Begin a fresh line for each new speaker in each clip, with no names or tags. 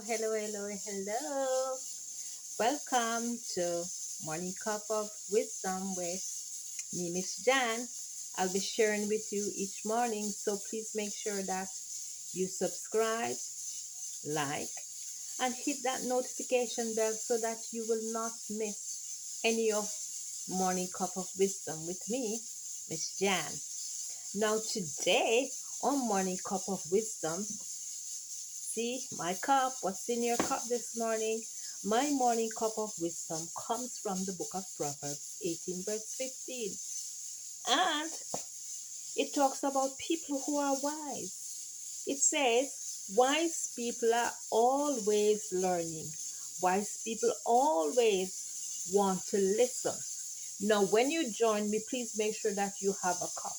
hello. Welcome to Morning Cup of Wisdom with me, Miss Jan. I'll be sharing with you each morning, so please make sure that you subscribe, like, and hit that notification bell so that you will not miss any of Morning Cup of Wisdom with me, Miss Jan. Now, today on Morning Cup of Wisdom, see my cup. What's in your cup this morning? My morning cup of wisdom comes from the book of Proverbs 18, verse 15. And it talks about people who are wise. It says, wise people are always learning. Wise people always want to listen. Now, when you join me, please make sure that you have a cup.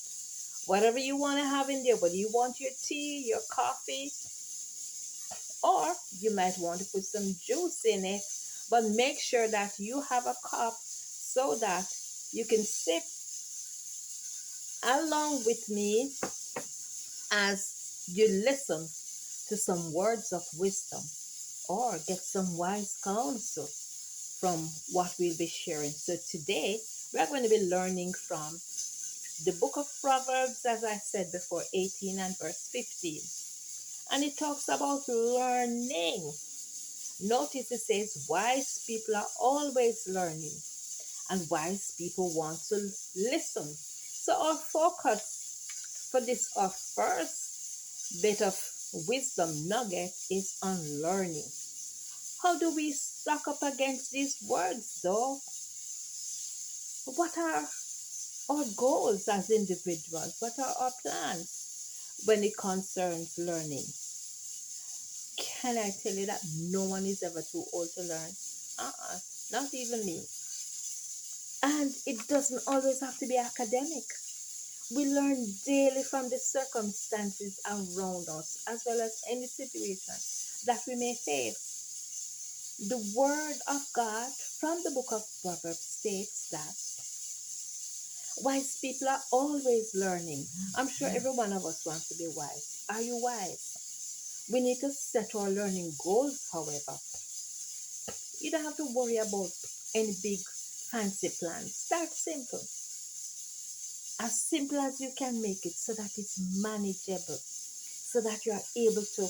Whatever you want to have in there, whether you want your tea, your coffee, or you might want to put some juice in it, but make sure that you have a cup so that you can sip along with me as you listen to some words of wisdom or get some wise counsel from what we'll be sharing. So today we're going to be learning from the book of Proverbs, as I said before, 18 and verse 15. And it talks about learning. Notice it says wise people are always learning and wise people want to listen. So our focus for this our first bit of wisdom nugget is on learning. How do we stack up against these words though? What are our goals as individuals? What are our plans when it concerns learning? Can I tell you that no one is ever too old to learn? Not even me. And it doesn't always have to be academic. We learn daily from the circumstances around us, as well as any situation that we may face. The Word of God from the book of Proverbs states that wise people are always learning. I'm sure every one of us wants to be wise. Are you wise? We need to set our learning goals, however. You don't have to worry about any big fancy plans. Start simple. As simple as you can make it so that it's manageable, so that you are able to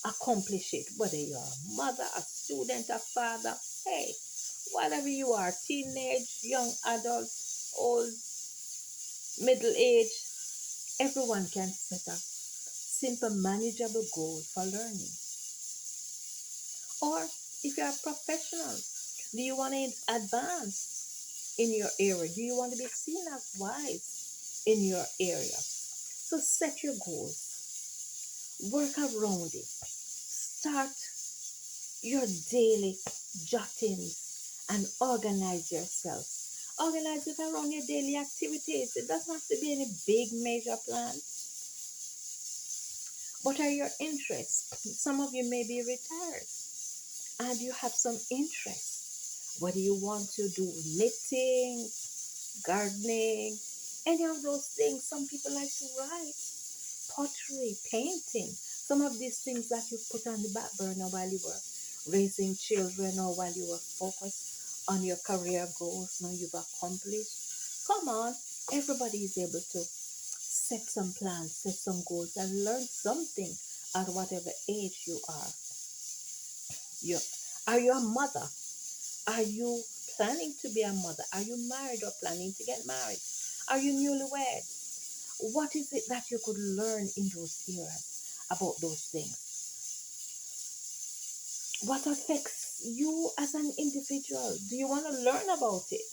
accomplish it, whether you're a mother, a student, a father, hey, whatever you are, teenage, young adult, old, middle age, everyone can set a simple manageable goal for learning. Or if you're a professional, do you want to advance in your area? Do you want to be seen as wise in your area? So set your goals, work around it, start your daily jottings and organize yourself. Organize it around your daily activities. It doesn't have to be any big major plan. What are your interests? Some of you may be retired and you have some interests. Whether you want to do knitting, gardening, any of those things. Some people like to write, pottery, painting. Some of these things that you put on the back burner while you were raising children or while you were focused on your career goals. Now you've accomplished. Come on, everybody is able to set some plans, set some goals, and learn something at whatever age you are. You are you a mother? Are you planning to be a mother? Are you married or planning to get married? Are you newlywed? What is it that you could learn in those areas about those things? What affects you as an individual? Do you want to learn about it?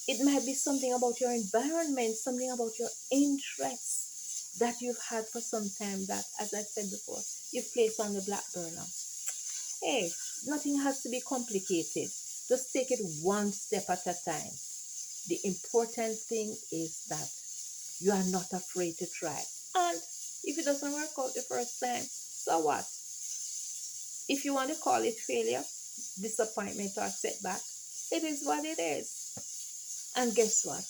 It might be something about your environment, something about your interests that you've had for some time that, as I said before, you've placed on the black burner. Hey, nothing has to be complicated. Just take it one step at a time. The important thing is that you are not afraid to try. And if it doesn't work out the first time, so what? If you want to call it failure, disappointment, or setback, it is what it is. And guess what?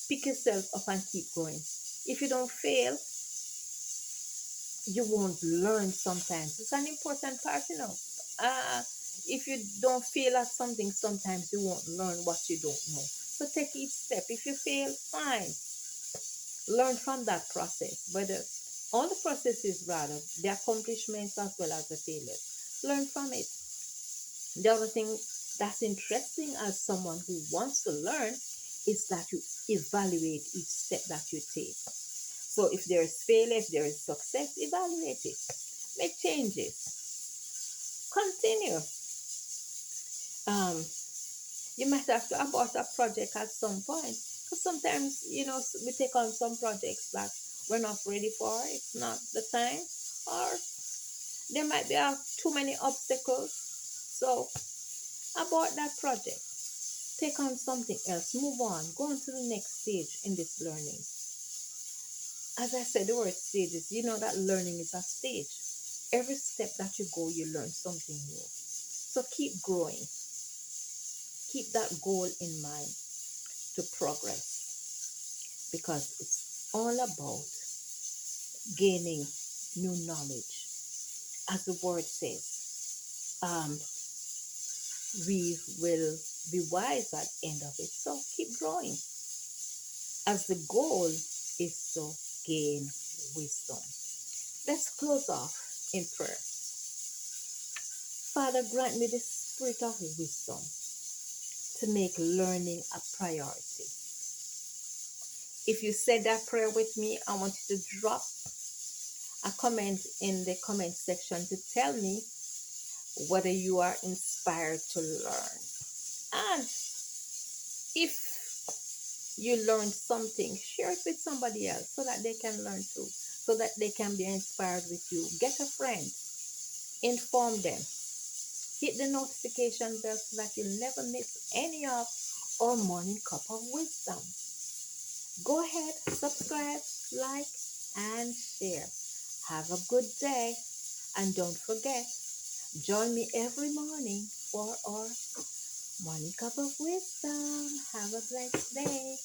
Pick yourself up and keep going. If you don't fail, you won't learn sometimes. It's an important part, you know. If you don't fail at something, sometimes you won't learn what you don't know. So take each step. If you fail, fine. Learn from that process. Whether all the processes, rather, the accomplishments as well as the failures. Learn from it. The other thing that's interesting as someone who wants to learn is that you evaluate each step that you take. So if there is failure, if there is success, evaluate it. Make changes. Continue. Um, you might have to abort a project at some point because sometimes, you know, we take on some projects that we're not ready for. It's not the time, or there might be too many obstacles. So abort that project. Take on something else. Move on. Go on to the next stage in this learning. As I said, the word stages, you know that learning is a stage. Every step that you go, you learn something new. So keep growing. Keep that goal in mind to progress because it's all about gaining new knowledge. As the word says, we will be wise at the end of it. So keep growing as the goal is to gain wisdom. Let's close off in prayer. Father, grant me the spirit of wisdom to make learning a priority. If you said that prayer with me, I want you to drop a comment in the comment section to tell me whether you are inspired to learn. And if you learned something, share it with somebody else so that they can learn too, so that they can be inspired with you. Get a friend, inform them, hit the notification bell so that you'll never miss any of our morning cup of wisdom. Go ahead, subscribe, like, and share. Have a good day, and don't forget, join me every morning for our morning cup of wisdom. Have a blessed day.